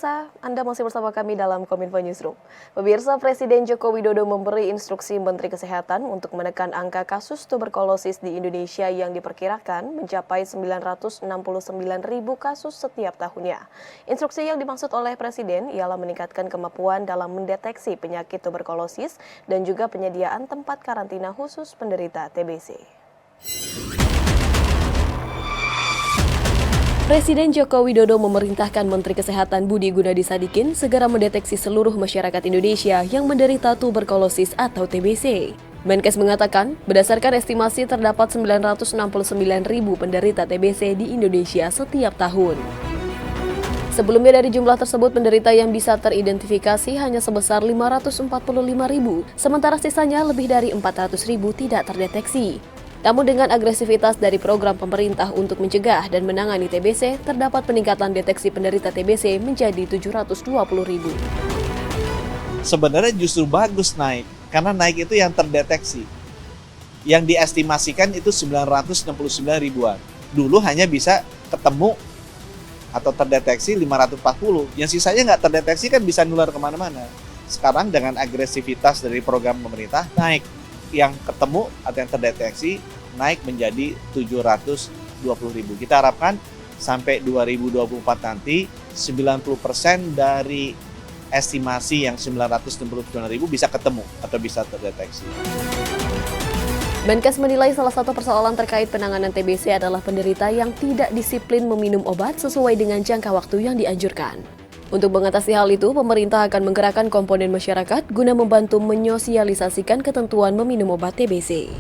Pemirsa, Anda masih bersama kami dalam Kominfo Newsroom. Pemirsa, Presiden Joko Widodo memberi instruksi Menteri Kesehatan untuk menekan angka kasus tuberkulosis di Indonesia yang diperkirakan mencapai 969.000 kasus setiap tahunnya. Instruksi yang dimaksud oleh Presiden ialah meningkatkan kemampuan dalam mendeteksi penyakit tuberkulosis dan juga penyediaan tempat karantina khusus penderita TBC. Presiden Joko Widodo memerintahkan Menteri Kesehatan Budi Gunadi Sadikin segera mendeteksi seluruh masyarakat Indonesia yang menderita tuberkulosis atau TBC. Menkes mengatakan, berdasarkan estimasi terdapat 969.000 penderita TBC di Indonesia setiap tahun. Sebelumnya dari jumlah tersebut, penderita yang bisa teridentifikasi hanya sebesar 545.000, sementara sisanya lebih dari 400.000 tidak terdeteksi. Namun dengan agresivitas dari program pemerintah untuk mencegah dan menangani TBC, terdapat peningkatan deteksi penderita TBC menjadi 720.000. Sebenarnya justru bagus naik, karena naik itu yang terdeteksi. Yang diestimasikan itu 969 ribuan. Dulu hanya bisa ketemu atau terdeteksi 540, yang sisanya nggak terdeteksi kan bisa nular kemana-mana. Sekarang dengan agresivitas dari program pemerintah, naik. Yang ketemu atau yang terdeteksi naik menjadi 720.000. Kita harapkan sampai 2024 nanti 90% dari estimasi yang 969.000 bisa ketemu atau bisa terdeteksi. Menkes menilai salah satu persoalan terkait penanganan TBC adalah penderita yang tidak disiplin meminum obat sesuai dengan jangka waktu yang dianjurkan. Untuk mengatasi hal itu, pemerintah akan menggerakkan komponen masyarakat guna membantu menyosialisasikan ketentuan meminum obat TBC.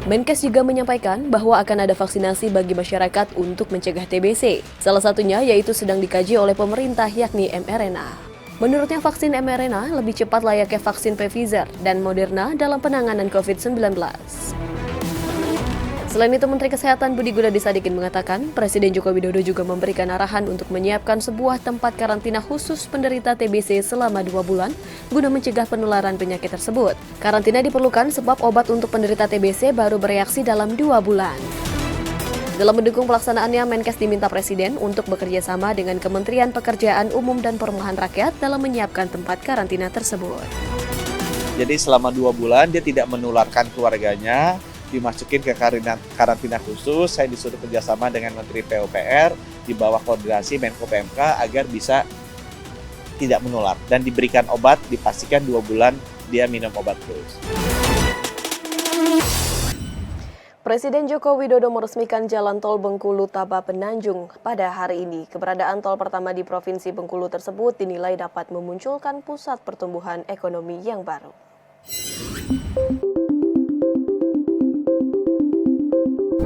Menkes juga menyampaikan bahwa akan ada vaksinasi bagi masyarakat untuk mencegah TBC. Salah satunya yaitu sedang dikaji oleh pemerintah yakni mRNA. Menurutnya vaksin mRNA lebih cepat layaknya vaksin Pfizer dan Moderna dalam penanganan COVID-19. Selain itu, Menteri Kesehatan Budi Gunadi Sadikin mengatakan, Presiden Joko Widodo juga memberikan arahan untuk menyiapkan sebuah tempat karantina khusus penderita TBC selama 2 bulan guna mencegah penularan penyakit tersebut. Karantina diperlukan sebab obat untuk penderita TBC baru bereaksi dalam 2 bulan. Dalam mendukung pelaksanaannya, Menkes diminta Presiden untuk bekerja sama dengan Kementerian Pekerjaan Umum dan Perumahan Rakyat dalam menyiapkan tempat karantina tersebut. Jadi selama 2 bulan dia tidak menularkan keluarganya, dimasukin ke karantina khusus. Saya disuruh kerjasama dengan Menteri PUPR di bawah koordinasi Menko PMK agar bisa tidak menular dan diberikan obat, dipastikan 2 bulan dia minum obat terus. Presiden Joko Widodo meresmikan jalan tol Bengkulu-Taba Penanjung pada hari ini. Keberadaan tol pertama di Provinsi Bengkulu tersebut dinilai dapat memunculkan pusat pertumbuhan ekonomi yang baru.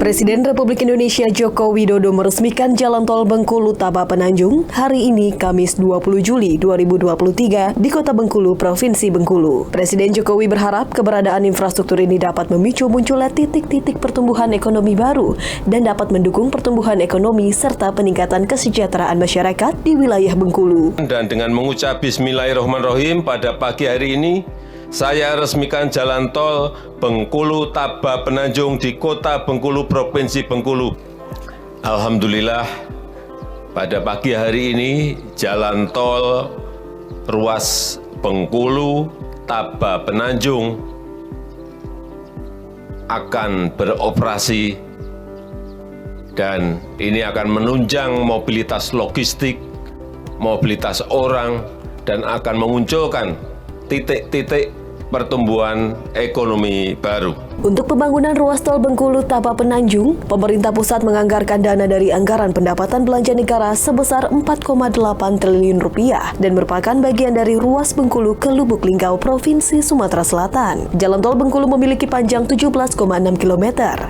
Presiden Republik Indonesia Joko Widodo meresmikan jalan tol Bengkulu-Taba Penanjung hari ini Kamis 20 Juli 2023 di Kota Bengkulu, Provinsi Bengkulu. Presiden Jokowi berharap keberadaan infrastruktur ini dapat memicu munculnya titik-titik pertumbuhan ekonomi baru dan dapat mendukung pertumbuhan ekonomi serta peningkatan kesejahteraan masyarakat di wilayah Bengkulu. Dan dengan mengucap Bismillahirrahmanirrahim pada pagi hari ini, saya resmikan jalan tol Bengkulu-Taba Penanjung di Kota Bengkulu, Provinsi Bengkulu. Alhamdulillah, pada pagi hari ini jalan tol ruas Bengkulu-Taba Penanjung akan beroperasi dan ini akan menunjang mobilitas logistik, mobilitas orang, dan akan memunculkan titik-titik pertumbuhan ekonomi baru. Untuk pembangunan ruas tol Bengkulu-Taba Penanjung, pemerintah pusat menganggarkan dana dari anggaran pendapatan belanja negara sebesar 4,8 triliun rupiah dan merupakan bagian dari ruas Bengkulu ke Lubuk Linggau, Provinsi Sumatera Selatan. Jalan tol Bengkulu memiliki panjang 17,6 km.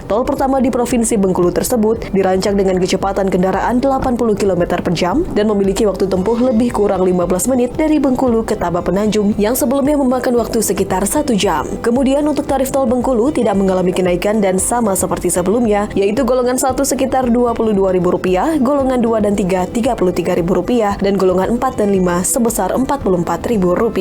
Tol pertama di Provinsi Bengkulu tersebut dirancang dengan kecepatan kendaraan 80 km per jam dan memiliki waktu tempuh lebih kurang 15 menit dari Bengkulu ke Taba Penanjung yang sebelumnya memakan waktu sekitar 1 jam. Kemudian untuk tarif tol Bengkulu tidak mengalami kenaikan dan sama seperti sebelumnya, yaitu golongan 1 sekitar Rp22.000, golongan 2 dan 3 Rp33.000, dan golongan 4 dan 5 sebesar Rp44.000.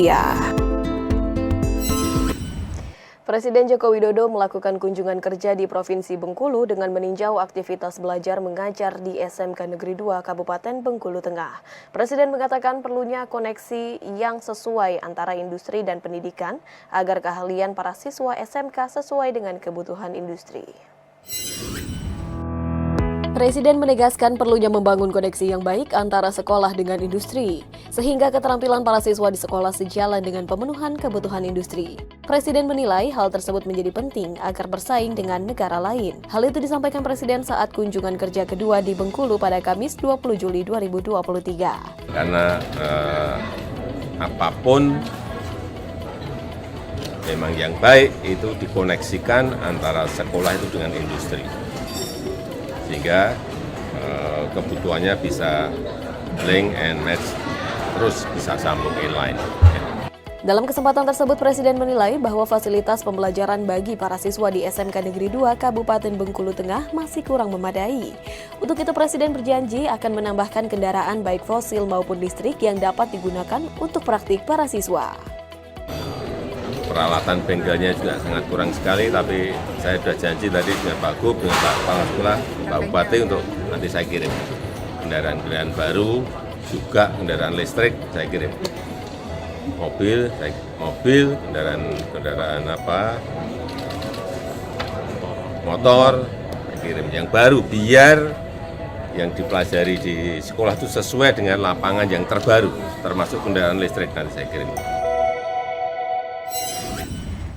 Presiden Joko Widodo melakukan kunjungan kerja di Provinsi Bengkulu dengan meninjau aktivitas belajar mengajar di SMK Negeri 2 Kabupaten Bengkulu Tengah. Presiden mengatakan perlunya koneksi yang sesuai antara industri dan pendidikan agar keahlian para siswa SMK sesuai dengan kebutuhan industri. Presiden menegaskan perlunya membangun koneksi yang baik antara sekolah dengan industri, sehingga keterampilan para siswa di sekolah sejalan dengan pemenuhan kebutuhan industri. Presiden menilai hal tersebut menjadi penting agar bersaing dengan negara lain. Hal itu disampaikan Presiden saat kunjungan kerja kedua di Bengkulu pada Kamis 20 Juli 2023. Karena apapun memang yang baik itu dikoneksikan antara sekolah itu dengan industri. Sehingga kebutuhannya bisa link and match, terus bisa sambung inline. Dalam kesempatan tersebut, Presiden menilai bahwa fasilitas pembelajaran bagi para siswa di SMK Negeri 2 Kabupaten Bengkulu Tengah masih kurang memadai. Untuk itu, Presiden berjanji akan menambahkan kendaraan baik fosil maupun listrik yang dapat digunakan untuk praktik para siswa. Peralatan bengkelnya juga sangat kurang sekali, tapi saya sudah janji tadi dengan Pak Gub, dengan Pak Kepala Sekolah, Pak Bupati untuk nanti saya kirim kendaraan-kendaraan baru, juga kendaraan listrik saya kirim, mobil, kendaraan motor saya kirim yang baru, biar yang dipelajari di sekolah itu sesuai dengan lapangan yang terbaru, termasuk kendaraan listrik nanti saya kirim.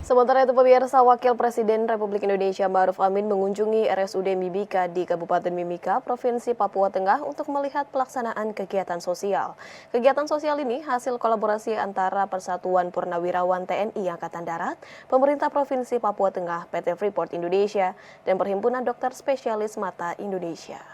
Sementara itu, pemirsa, Wakil Presiden Republik Indonesia Ma'ruf Amin mengunjungi RSUD Mimika di Kabupaten Mimika, Provinsi Papua Tengah untuk melihat pelaksanaan kegiatan sosial. Kegiatan sosial ini hasil kolaborasi antara Persatuan Purnawirawan TNI Angkatan Darat, Pemerintah Provinsi Papua Tengah, PT Freeport Indonesia, dan Perhimpunan Dokter Spesialis Mata Indonesia.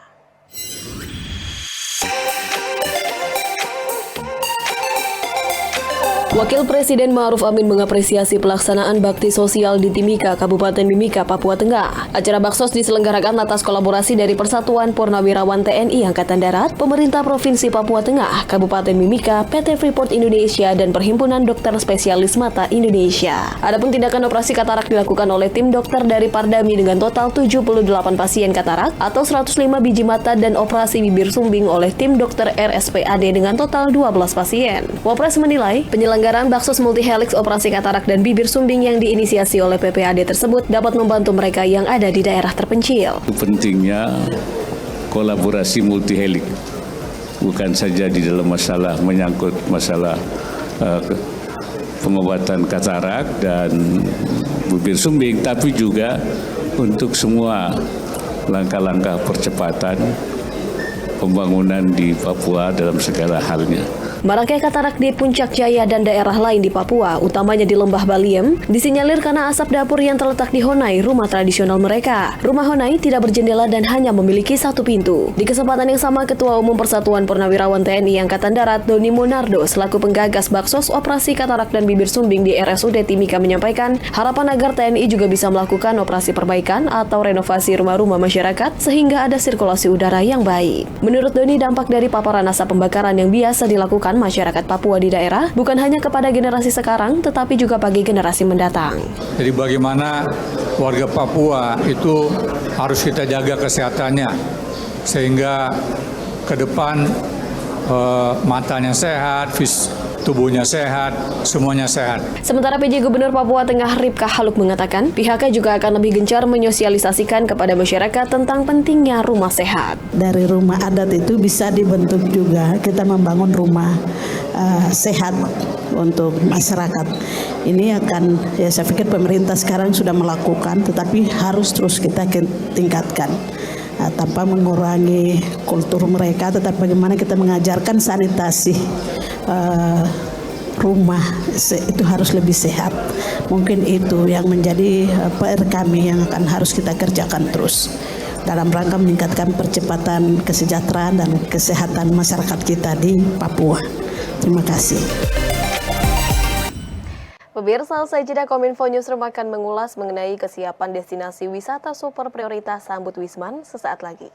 Wakil Presiden Ma'ruf Amin mengapresiasi pelaksanaan bakti sosial di Timika, Kabupaten Mimika, Papua Tengah. Acara baksos diselenggarakan atas kolaborasi dari Persatuan Purnawirawan TNI Angkatan Darat, Pemerintah Provinsi Papua Tengah, Kabupaten Mimika, PT Freeport Indonesia, dan Perhimpunan Dokter Spesialis Mata Indonesia. Adapun tindakan operasi katarak dilakukan oleh tim dokter dari Pardami dengan total 78 pasien katarak atau 105 biji mata, dan operasi bibir sumbing oleh tim dokter RSPAD dengan total 12 pasien. Wapres menilai penyelenggaraan baksos multi-helix operasi katarak dan bibir sumbing yang diinisiasi oleh PPAD tersebut dapat membantu mereka yang ada di daerah terpencil. Pentingnya kolaborasi multi-helix, bukan saja di dalam masalah menyangkut masalah pengobatan katarak dan bibir sumbing, tapi juga untuk semua langkah-langkah percepatan pembangunan di Papua dalam segala halnya. Maraknya katarak di Puncak Jaya dan daerah lain di Papua, utamanya di Lembah Baliem, disinyalir karena asap dapur yang terletak di Honai, rumah tradisional mereka. Rumah Honai tidak berjendela dan hanya memiliki satu pintu. Di kesempatan yang sama, Ketua Umum Persatuan Purnawirawan TNI Angkatan Darat, Doni Monardo, selaku penggagas baksos operasi katarak dan bibir sumbing di RSUD Timika menyampaikan harapan agar TNI juga bisa melakukan operasi perbaikan atau renovasi rumah-rumah masyarakat sehingga ada sirkulasi udara yang baik. Menurut Doni, dampak dari paparan asap pembakaran yang biasa dilakukan masyarakat Papua di daerah bukan hanya kepada generasi sekarang, tetapi juga bagi generasi mendatang. Jadi bagaimana warga Papua itu harus kita jaga kesehatannya, sehingga ke depan matanya sehat, tubuhnya sehat, semuanya sehat. Sementara PJ Gubernur Papua Tengah Ripka Haluk mengatakan pihaknya juga akan lebih gencar menyosialisasikan kepada masyarakat tentang pentingnya rumah sehat. Dari rumah adat itu bisa dibentuk juga kita membangun rumah sehat untuk masyarakat. Ini akan, ya saya pikir pemerintah sekarang sudah melakukan, tetapi harus terus kita tingkatkan. Tanpa mengurangi kultur mereka, tetapi bagaimana kita mengajarkan sanitasi rumah itu harus lebih sehat. Mungkin itu yang menjadi PR kami yang akan harus kita kerjakan terus dalam rangka meningkatkan percepatan kesejahteraan dan kesehatan masyarakat kita di Papua. Terima kasih. Pemirsa, usai jeda Kominfo Newsroom akan mengulas mengenai kesiapan destinasi wisata super prioritas Sambut Wisman sesaat lagi.